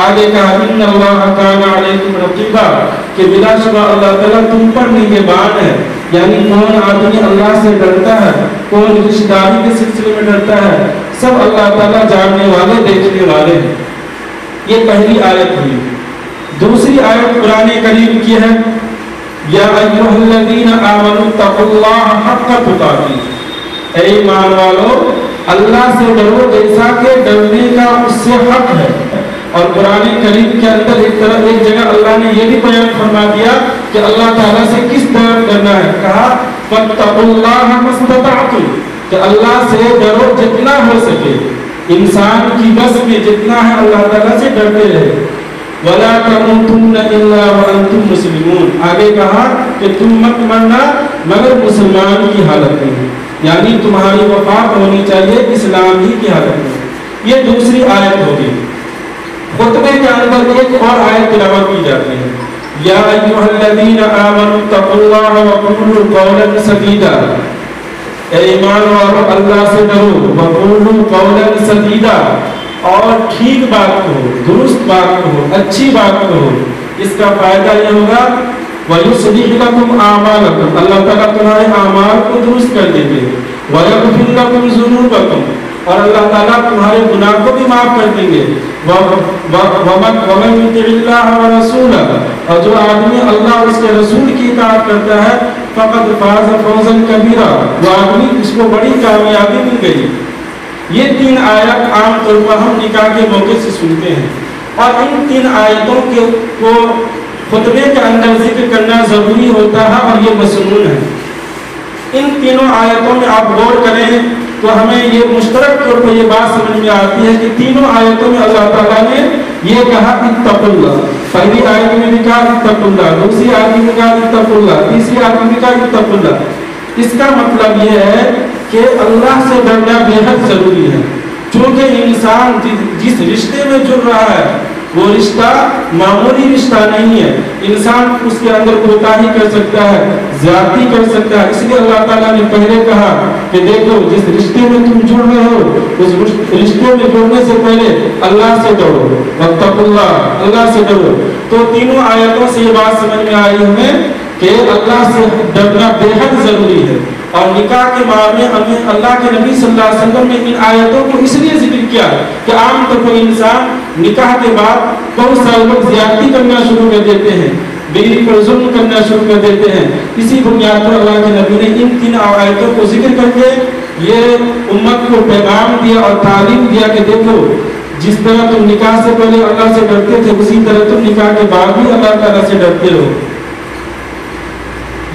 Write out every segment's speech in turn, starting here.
آگے کہا ان اللہ کان علیکم رقیبا کہ بلا شبہ اللہ تعالیٰ تم پر نگہبان ہے، یعنی کون آدمی اللہ سے ڈرتا ہے، کون رشتہ داری کے سلسلے میں ڈرتا ہے، سب اللہ تعالیٰ جاننے والے دیکھنے والے ہیں۔ یہ پہلی آیت ہوئی۔ دوسری آیت قرآن کریم کی ہے یا ایھا الذین آمنوا اتقوا اللہ حق تقاته، اے ایمان والو اللہ سے ڈرو جیسا کہ ڈرنے کا اس سے حق ہے۔ اور قرآن کریم کے اندر ایک جگہ اللہ نے یہ بھی بیان فرما دیا کہ اللہ تعالیٰ سے کس طرح ڈرنا ہے، کہا فاتقوا اللہ ما استطعتم، کہ اللہ سے ڈرو جتنا ہو سکے، انسان کی بس میں جتنا ہے اللہ تعالیٰ سے ڈرتے رہے۔ وَلَا تَمُوتُنَّ إِلَّا وَأَنْتُمْ مُسْلِمُونَ، آگے کہا کہ تم مت مرنا مگر مسلمان کی حالت میں، یعنی تمہاری وفات ہونی چاہیے اسلام ہی کی حالت میں۔ یہ دوسری آیت ہوگی۔ خطبے کے اندر ایک اور آیت تلاوت کی جاتی ہے یا ایھا الذین آمنوا اتقوا اللہ وقولوا قولا سدیدا، اے ایمان والو اللہ سے ڈرو، وقولوا قولا سدیدا، اور ٹھیک بات کہو، درست بات کہو، اچھی بات کہو۔ اس کا فائدہ یہ ہوگا وَيُصْلِحْ لَكُمْ أَعْمَالَكُمْ، اللہ تعالیٰ تمہارے اعمال کو درست کر دیں گے، وَيَغْفِرْ لَكُمْ ذُنُوبَكُمْ، اور اللہ تعالیٰ تمہارے گناہ کو بھی معاف کر دیں گے۔ وَمَن يُطِعِ اللَّهَ وَرَسُولَهُ، اور جو آدمی اللہ اور اس کے رسول کی اطاعت کرتا ہے فَقَدْ فَازَ فَوْزًا كَبِيرًا، وہ آدمی اس کو بڑی کامیابی مل گئی۔ یہ تین آیات عام طور پر ہم نکاح کے موقع سے سنتے ہیں، اور ان تین آیتوں کو خطبے کے اندر ذکر کرنا ضروری ہوتا ہے اور یہ مسنون ہے۔ ان تینوں آیتوں میں آپ غور کریں تو ہمیں یہ مشترک طور پر یہ بات سمجھ میں آتی ہے کہ تینوں آیتوں میں اللہ تعالیٰ نے یہ کہا اتقوا اللہ، پہلی آیت میں بھی کہا اتقوا اللہ، دوسری آیت میں کہا اتقوا اللہ، تیسری آیت میں کہا اتقوا اللہ۔ اس کا مطلب یہ ہے کہ اللہ سے ڈرنا بے حد ضروری ہے، چونکہ انسان جس رشتے میں جڑ رہا ہے وہ رشتہ معمولی رشتہ نہیں ہے، انسان اس کے اندر کوتاہی کر سکتا ہے، زیادتی کر سکتا ہے۔ اس لیے اللہ تعالیٰ نے پہلے کہا کہ دیکھو جس رشتے میں تم جڑ رہے ہو اس رشتے میں جڑنے سے پہلے اللہ سے ڈرو، واتقوا اللہ، اللہ سے ڈرو۔ تو تینوں آیتوں سے یہ بات سمجھ میں آئی ہمیں کہ اللہ سے ڈرنا بے حد ضروری ہے۔ اور نکاح کے معاملے میں اللہ کے نبی صلی اللہ علیہ وسلم نے ان آیتوں کو اس لیے ذکر کیا کہ عام طور پر انسان نکاح کے بعد بہت سارے لوگ زیادتی کرنا شروع کر دیتے ہیں، بیوی پر ظلم کرنا شروع کر دیتے ہیں۔ اسی بنیاد پر اللہ کے نبی نے ان تین آیتوں کو ذکر کر کے یہ امت کو پیغام دیا اور تعلیم دیا کہ دیکھو جس طرح تم نکاح سے پہلے اللہ سے ڈرتے تھے اسی طرح تم نکاح کے بعد بھی اللہ تعالیٰ سے ڈرتے رہو۔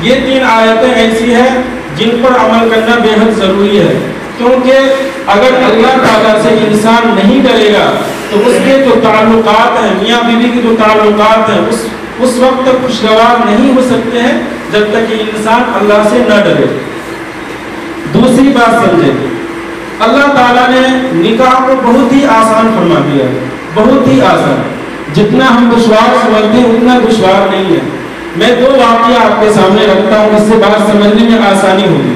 یہ تین آیتیں ایسی ہیں جن پر عمل کرنا بے حد ضروری ہے، کیونکہ اگر اللہ تعالیٰ سے انسان نہیں ڈرے گا تو اس کے جو تعلقات ہیں، میاں بیوی کے جو تعلقات ہیں اس وقت تک خوشگوار نہیں ہو سکتے ہیں جب تک کہ انسان اللہ سے نہ ڈرے۔ دوسری بات سمجھے، اللہ تعالیٰ نے نکاح کو بہت ہی آسان فرما دیا ہے، بہت ہی آسان، جتنا ہم دشوار سمجھتے ہیں اتنا دشوار نہیں ہے۔ میں دو واقعہ آپ کے سامنے رکھتا ہوں، اس سے بات سمجھنے میں آسانی ہوگی۔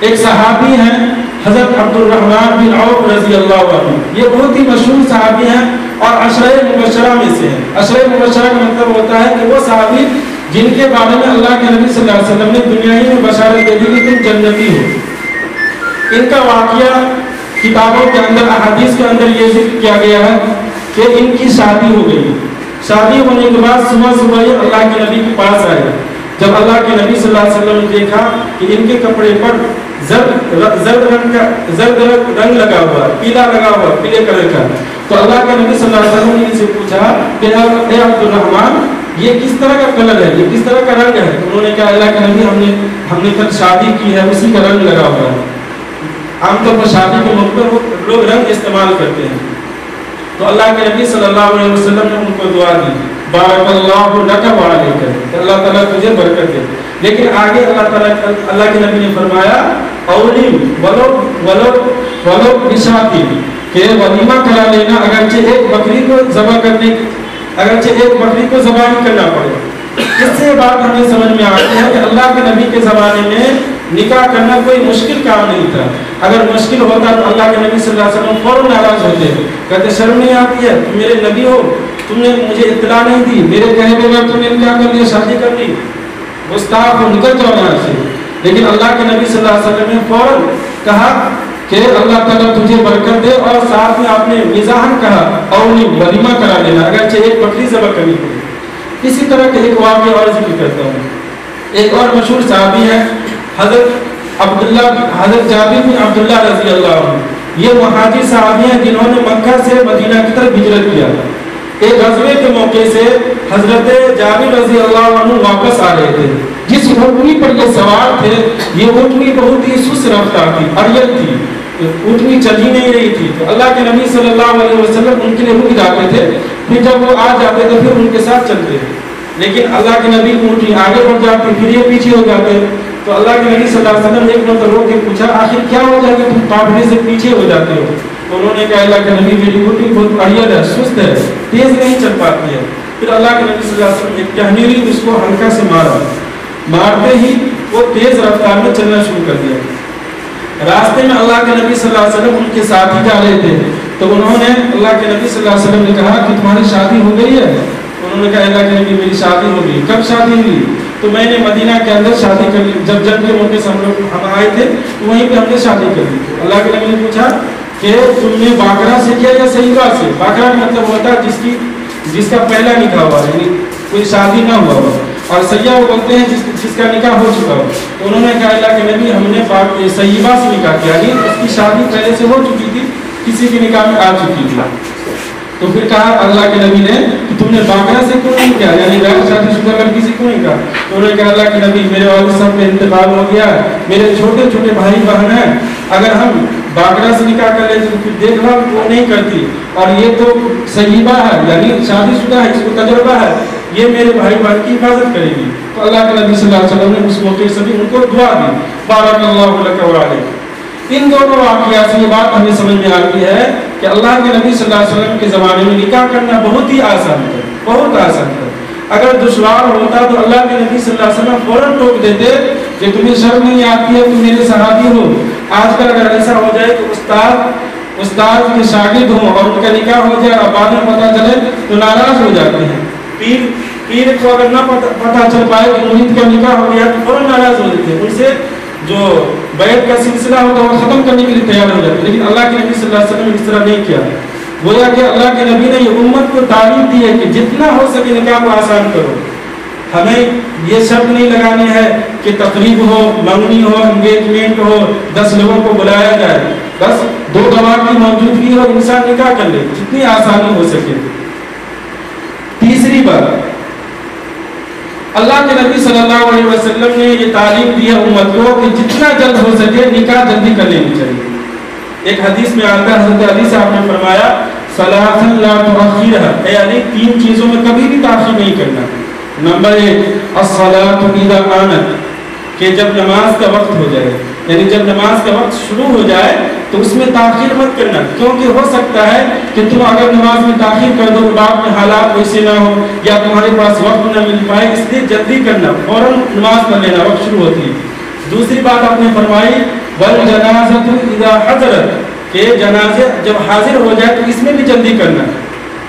ایک صحابی ہیں حضرت عبد الرحمن بن عوف رضی اللہ عنہ، یہ بہت ہی مشہور صحابی ہیں اور عشرہ مبشرہ میں سے ہیں۔ عشرہ مبشرہ کا مطلب ہوتا ہے کہ وہ صحابی جن کے بارے میں اللہ کے نبی صلی اللہ علیہ وسلم نے دنیا ہی میں بشارت دے دی کہ تم جنتی ہو۔ ان کا واقعہ کتابوں کے اندر، احادیث کے اندر یہ ذکر کیا گیا ہے کہ ان کی شادی ہو گئی۔ شادی ہونے کے بعد صبح صبح یہ اللہ کے نبی کے پاس آئے۔ جب اللہ کے نبی صلی اللہ علیہ وسلم نے دیکھا کہ ان کے کپڑے پر زرد رنگ لگا ہوا، پیلا لگا ہوا، پیلے کلر کا، تو اللہ کے نبی صلی اللہ علیہ وسلم نے ان سے پوچھا کہ اے عبد الرحمن یہ کس طرح کا کلر ہے، یہ کس طرح کا رنگ ہے؟ انہوں نے کہا اللہ کے نبی ہم نے کل شادی کی ہے، اسی کا رنگ لگا ہوا ہے۔ عام طور پر شادی کے موقع پر لوگ رنگ استعمال کرتے ہیں، تو اللہ کے نبی صلی اللہ علیہ وسلم نے ان کو دعا دی بارک اللہ لک و علیک، کہ اللہ تعالیٰ تجھے برکت دے۔ لیکن آگے اللہ کے نبی نے فرمایا اولیم ولو بشاتی، کہ ولیمہ کرا لینا، اگرچہ ایک بکری کو ذبح کرنا پڑے۔ اس سے بات ہمیں سمجھ میں آتی ہے کہ اللہ کے نبی کے زمانے میں نکاح کرنا کوئی مشکل کام نہیں تھا. اگر مشکل ہوتا تو اللہ کے نبی صلی اللہ علیہ وسلم فوراً ناراض ہوتے, کہتے شرم نہیں آتی ہے, تم میرے نبی ہو, تم نے مجھے اطلاع نہیں دی, میرے کہے بغیر تم نے نکاح کر لیا, شادی کر لی, گستاخ ہو, نکل جاؤ یہاں سے. لیکن اللہ کے نبی صلی اللہ علیہ وسلم نے فوراً کہا کہ اللہ تعالیٰ تجھے برکت دے, اور ساتھ میں آپ نے مزاحن کہا اور ولیمہ کرا لینا, اگرچہ ایک بکری ذبح کرنی پڑی. اسی طرح کے ایک واقعہ اور ذکر کرتا ہوں. ایک اور مشہور صحابی ہے حضرت جابر بن عبداللہ رضی اللہ عنہ. یہ مہاجر صحابی ہیں جنہوں نے مکہ سے مدینہ کی طرف ہجرت کیا. ایک غزوے کے موقع سے حضرت جابر رضی اللہ عنہ واپس آ رہے تھے. جس اونٹنی پر یہ سوار تھے, یہ اونٹنی بہت ہی سست رفتار تھی, اریل تھی, اونٹنی چل ہی نہیں رہی تھی. تو اللہ کے نبی صلی اللہ علیہ وسلم ان کے لیے رک جاتے تھے, پھر جب وہ آ جاتے تو پھر ان کے ساتھ چلتے تھے. لیکن اللہ کے نبی اونٹنی آگے بڑھ جاتی, پھر یہ پیچھے ہو جاتے. تو اللہ کے نبی صلی اللہ علیہ وسلم نے ایک مرتبہ روک کے پوچھا, آخر کیا ہو جائے کہ تم قافلے سے پیچھے ہو جاتے ہو؟ تو انہوں نے کہا اللہ کے نبی میری اونٹنی بہت اریل ہے, سست ہے, تیز نہیں چل پاتی ہے. پھر اللہ کے نبی صلی اللہ علیہ وسلم نے ٹہنی لی, اس کو ہلکا سے مارا, مارتے ہی وہ تیز رفتار میں چلنا شروع کر دیا. راستے میں اللہ کے نبی صلی اللہ علیہ وسلم ان کے ساتھ ہی جا رہے تھے. تو انہوں نے اللہ کے نبی صلی اللہ علیہ وسلم نے کہا کہ تمہاری شادی ہو گئی ہے؟ انہوں نے کہا اللہ کے نبی میری شادی ہو گئی. کب شادی ہوئی؟ تو میں نے مدینہ کے اندر شادی کر لی, جب جنگ کے موقع سے ہم آئے تھے تو وہیں پہ ہم نے شادی کر لی. اللہ کے نبی نے پوچھا کہ تم نے باقرہ سے کیا یا سیبہ سے؟ باقرہ کا مطلب ہوتا ہے جس کا پہلا نکاح ہوا, یعنی کوئی شادی نہ ہوا ہو, اور سیاح وہ بولتے ہیں جس کا نکاح ہو چکا ہو. تو انہوں نے کہا اللہ کے نبی ہم نے سیبہ سے نکاح کیا, یعنی اس کی شادی پہلے سے ہو چکی تھی, کسی کے نکاح میں آ چکی تھی. تو پھر کہا اللہ کے نبی نے کہ تم نے باقرہ سے کیوں نہیں کیا, یعنی غیر شادی شدہ لڑکی سے کیوں نہیں کہا؟ تو انہوں نے کہا اللہ کے نبی میرے والد صاحب کا انتقال ہو گیا ہے, میرے چھوٹے چھوٹے بھائی بہن ہیں, اگر ہم باقرہ سے نکاح کر لیتے تو پھر دیکھ بھال وہ نہیں کرتی, اور یہ تو سیبہ ہے یعنی شادی شدہ ہے, اس کو تجربہ ہے, یہ میرے بھائی بہن کی حفاظت کرے گی. تو اللہ کے نبی صلی اللہ علیہ وسلم نے اس موقع سے بھی ان کو دعا دی, بارک اللہ لک و علیک. ان دونوں واقعات سے یہ بات ہمیں سمجھ میں آتی ہے کہ اللہ کے نبی صلی اللہ علیہ وسلم کے زمانے میں نکاح کرنا بہت ہی آسان تھا, بہت آسان تھا. اگر دشوار ہوتا تو اللہ کے نبی صلی اللہ علیہ وسلم فوراً ٹوک دیتے کہ تمہیں شرم نہیں آتی ہے, تم میرے صحابی ہو. آج کل اگر ایسا ہو جائے کہ استاد کے شاگرد ہوں اور ان کا نکاح ہو جائے اور بعد میں پتہ چلے تو ناراض ہو جاتے ہیں. پیر کو اگر نہ پتہ چل پائے کہ مرید کا نکاح ہو گیا تو فوراً ناراض ہو جاتے ہیں, ان سے جو بیعت کا سلسلہ ہوتا ہے وہ ختم کرنے کے لیے تیار ہو جاتے ہیں. لیکن اللہ کے نبی صلی اللہ علیہ وسلم نے اس طرح نہیں کیا. گویا کہ اللہ کے نبی نے یہ امت کو تعلیم دی ہے کہ جتنا ہو سکے نکاح کو آسان کرو. ہمیں یہ شرط نہیں لگانی ہے کہ تقریب ہو, منگنی ہو, انگیجمنٹ ہو, 10 لوگوں کو بلایا جائے, بس 2 گواہ کی موجودگی ہو, انسان نکاح کر لے, جتنی آسانی ہو سکے. تیسری بات, اللہ کے نبی صلی اللہ علیہ وسلم نے یہ تعلیم دی ہے امت کو کہ جتنا جلد ہو سکے نکاح جلدی کر لینی چاہیے. ایک حدیث میں آتا ہے, حضرت علی صاحب نے فرمایا صلاۃ لا تؤخرها, اے علی 3 چیزوں میں کبھی بھی تاخیر نہیں کرنا. نمبر 1 الصلاۃ اذا آنت, کہ جب نماز کا وقت ہو جائے, یعنی جب نماز کا وقت شروع ہو جائے تو اس میں تاخیر مت کرنا, کیونکہ ہو سکتا ہے کہ تم اگر نماز میں تاخیر کر دو بعد میں حالات ویسے نہ ہو یا تمہارے پاس وقت نہ مل پائے, اس لیے جلدی کرنا, فوراً نماز پڑھ لینا, وقت شروع ہوتی ہے. دوسری بات آپ نے فرمائی والجنازۃ اذا حضرت, کہ جنازے جب حاضر ہو جائے تو اس میں بھی جلدی کرنا,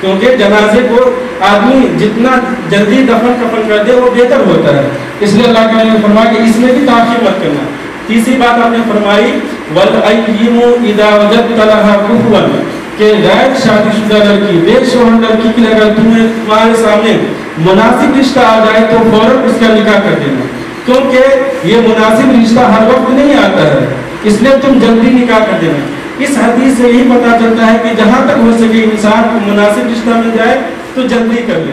کیونکہ جنازے کو آدمی جتنا جلدی دفن کفن کر دے وہ بہتر ہوتا ہے. اس لیے اللہ کے نے فرمایا کہ اس میں بھی تاخیر مت کرنا. تیسری بات آپ نے فرمائی والاییم اذا وجدت لها کفوا, کہ غیر شادی شدہ لڑکی, بے شوہر لڑکی کے لیے اگر تمہارے سامنے مناسب رشتہ آ جائے تو فوراً اس کا نکاح کر دینا, کیونکہ یہ مناسب رشتہ ہر وقت نہیں آتا ہے, اس لیے تم جلدی نکاح کر دینا. اس حدیث سے یہی پتہ چلتا ہے کہ جہاں تک ہو سکے انسان کو مناسب رشتہ مل جائے تو جلدی کر لے.